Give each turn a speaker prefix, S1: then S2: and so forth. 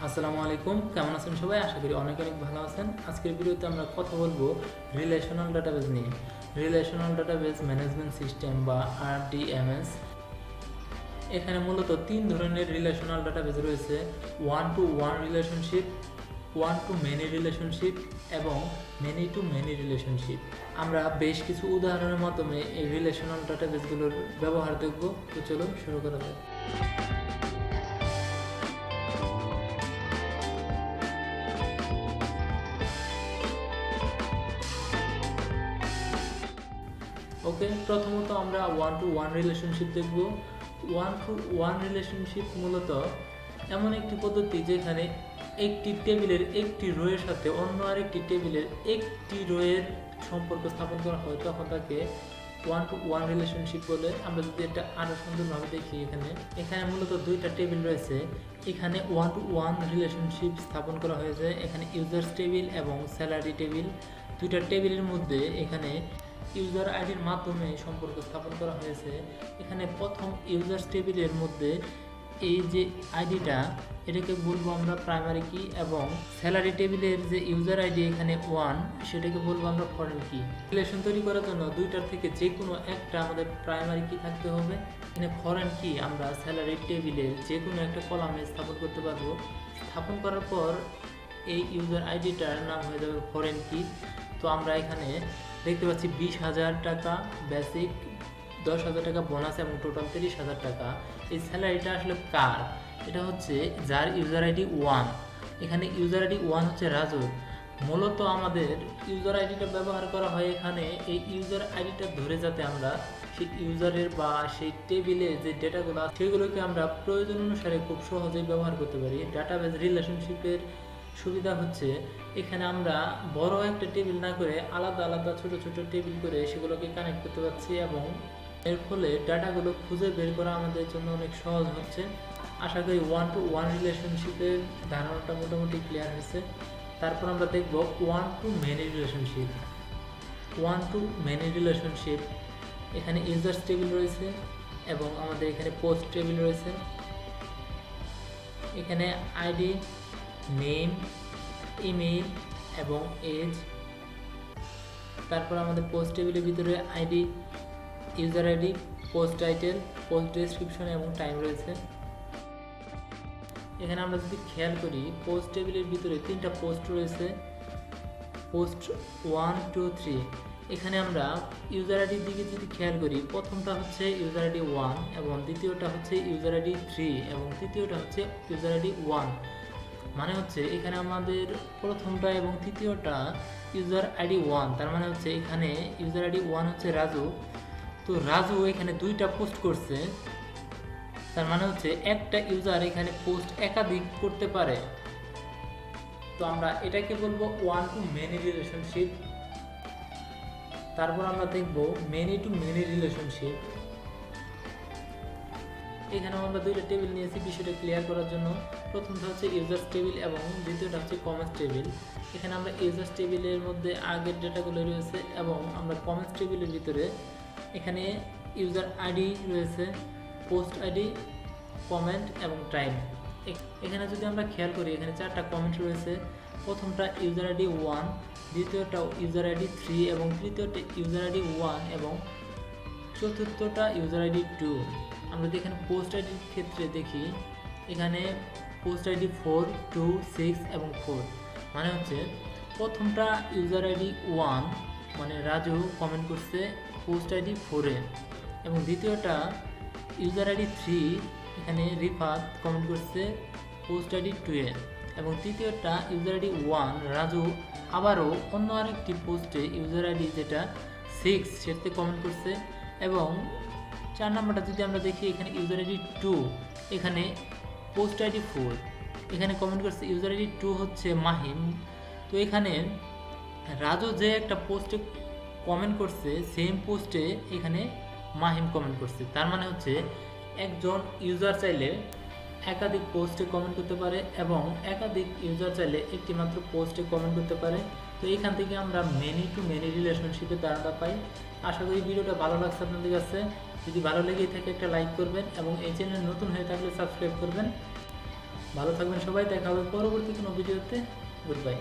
S1: আসসালামু আলাইকুম, কেমন আছেন সবাই? আশা করি অনেক অনেক ভালো আছেন। আজকের ভিডিওতে আমরা কথা বলবো রিলেশনাল ডাটাবেজ নিয়ে। রিলেশনাল ডাটাবেজ ম্যানেজমেন্ট সিস্টেম বা RDMS। এখানে মূলত তিন ধরনের রিলেশনাল ডাটাবেজ রয়েছে: one to one relationship, one to many relationship এবং মেনি টু মেনি রিলেশনশিপ। আমরা বেশ কিছু উদাহরণের মাধ্যমে এই রিলেশনাল ডাটাবেজগুলোর ব্যবহার দেখব। তো চলুন শুরু করা যাক। ওকে, প্রথমত আমরা ওয়ান টু ওয়ান রিলেশনশিপ দেখব। ওয়ান টু ওয়ান রিলেশনশিপ মূলত এমন একটি পদ্ধতি যেখানে একটি টেবিলের একটি রোয়ের সাথে অন্য আরেকটি টেবিলের একটি রোয়ের সম্পর্ক স্থাপন করা হয়, তখন তাকে ওয়ান টু ওয়ান রিলেশনশিপ বলে। আমরা যদি এটা আরও সুন্দরভাবে দেখি, এখানে মূলত দুইটা টেবিল রয়েছে। এখানে ওয়ান টু ওয়ান রিলেশনশিপ স্থাপন করা হয়েছে। এখানে ইউজার্স টেবিল এবং স্যালারি টেবিল, দুইটা টেবিলের মধ্যে এখানে ইউজার আইডির মাধ্যমে সম্পর্ক স্থাপন করা হয়েছে। এখানে প্রথম ইউজার্স টেবিলের মধ্যে এই যে আইডিটা, এটাকে বলবো আমরা প্রাইমারি কি, এবং স্যালারি টেবিলের যে ইউজার আইডি এখানে 1, সেটাকে বলবো আমরা ফরেন কি। রিলেশন তৈরি করার জন্য দুইটার থেকে যে কোনো একটা আমাদের প্রাইমারি কি থাকতে হবে। এখানে ফরেন কি আমরা স্যালারি টেবিলের যে কোনো একটা কলামে স্থাপন করতে পারবো। স্থাপন করার পর এই ইউজার আইডিটার নাম হয়ে যাবে ফরেন কি। তো আমরা এখানে দেখতে পাচ্ছি 20,000 টাকা বেসিক, 10,000 টাকা বোনাস এবং টোটাল 30,000 টাকা। এই স্যালারিটা আসলে কার? এটা হচ্ছে যার ইউজার আইডি 1। এখানে ইউজার আইডি 1 হচ্ছে রাজুর। মূলত আমাদের ইউজার আইডিটা ব্যবহার করা হয় এখানে এই ইউজার আইডিটা ধরে, যাতে আমরা সেই ইউজারের বা সেই টেবিলে যে ডেটাগুলো সেগুলোকে আমরা প্রয়োজন অনুসারে খুব সহজেই ব্যবহার করতে পারি। ডাটাবেজ রিলেশনশিপের সুবিধা হচ্ছে এখানে আমরা বড় একটা টেবিল না করে আলাদা আলাদা ছোট ছোট টেবিল করে সেগুলোকে কানেক্ট করতে পারছি, এবং এর ফলে ডাটাগুলো খুঁজে বের করা আমাদের জন্য অনেক সহজ হচ্ছে। আশা করি ওয়ান টু ওয়ান রিলেশনশিপের ধারণাটা মোটামুটি ক্লিয়ার হয়েছে। তারপর আমরা দেখব one to many relationship. One to many relationship, এখানে ইউজার্স টেবিল রয়েছে এবং আমাদের এখানে পোস্ট টেবিল রয়েছে। এখানে আইডি, নেম, ইমেইল এবং এজ। তারপর আমাদের পোস্ট টেবিলের ভিতরে ID, user ID, post title, post description এবং টাইম রয়েছে। এখানে আমরা যদি খেয়াল করি, পোস্ট টেবিলের ভিতরে তিনটা পোস্ট রয়েছে, পোস্ট 1, 2, 3। এখানে আমরা ইউজার আইডির দিকে যদি খেয়াল করি, প্রথমটা হচ্ছে ইউজার আইডি 1 এবং দ্বিতীয়টা হচ্ছে ইউজার আইডি 3 এবং তৃতীয়টা হচ্ছে ইউজার আইডি 1। মানে হচ্ছে এখানে আমাদের প্রথমটা এবং তৃতীয়টা ইউজার আইডি 1, তার মানে হচ্ছে এখানে ইউজার আইডি 1 হচ্ছে রাজু। তো রাজু এখানে দুইটা পোস্ট করছে, তার মানে হচ্ছে একটা ইউজার এখানে পোস্ট একাধিক করতে পারে। তো আমরা এটাকে বলবো ওয়ান টু মেনি রিলেশনশিপ। তারপর আমরা দেখব মেনি টু মেনি রিলেশনশিপ। এখানে আমরা দুইটা টেবিল নিয়েছি বিষয়টা ক্লিয়ার করার জন্য। প্রথমটা হচ্ছে ইউজার্স টেবিল এবং দ্বিতীয়টা হচ্ছে কমেন্টস টেবিল। এখানে আমরা ইউজার্স টেবিলের মধ্যে আগের ডেটাগুলো রয়েছে এবং আমরা কমেন্টস টেবিলের ভিতরে এখানে ইউজার আইডি রয়েছে, পোস্ট আইডি, কমেন্ট এবং টাইম। এখানে যদি আমরা খেয়াল করি, এখানে 4টা কমেন্ট রয়েছে। প্রথমটা ইউজার আইডি 1, দ্বিতীয়টা ইউজার আইডি 3 এবং তৃতীয়টা ইউজার আইডি 1 এবং চতুর্থটা ইউজার আইডি 2। আমরা যদি এখানে পোস্ট আইডির ক্ষেত্রে দেখি, এখানে পোস্ট আইডি 4, 2, 6 এবং 4। মানে হচ্ছে প্রথমটা ইউজার আইডি 1 মানে রাজু কমেন্ট করছে পোস্ট আইডি 4-এ, এবং দ্বিতীয়টা ইউজার আইডি 3 এখানে রিফাত কমেন্ট করছে পোস্ট আইডি 2-এ, এবং তৃতীয়টা ইউজার আইডি 1 রাজু আবারও অন্য আরেকটি পোস্টে ইউজার আইডি যেটা 6 সেটাতে কমেন্ট করছে। এবং 4 নাম্বারটা যদি আমরা দেখি, এখানে ইউজার আইডি 2 এখানে পোস্ট আইডি 4 এখানে কমেন্ট করছে ইউজার আইডি 2 হচ্ছে মাহিম। তো এখানে রাজু যে একটা পোস্টে কমেন্ট করছে সেম পোস্টে এখানে মাহিম কমেন্ট করছে। তার মানে হচ্ছে একজন ইউজার চাইলে একাধিক পোস্টে কমেন্ট করতে পারে এবং একাধিক ইউজার চাইলে একটি মাত্র পোস্টে কমেন্ট করতে পারে। তো এখান থেকে আমরা মেনি টু মেনি রিলেশনশিপের ধারণা পাই। আশা করি ভিডিওটা ভালো লাগছে আপনাদের কাছে। যদি ভালো লেগে থাকে একটা লাইক করবেন এবং এই চ্যানেল নতুন হয়ে থাকলে সাবস্ক্রাইব করবেন। ভালো থাকবেন সবাই, দেখা হবে পরবর্তী কোনো ভিডিওতে। Good bye.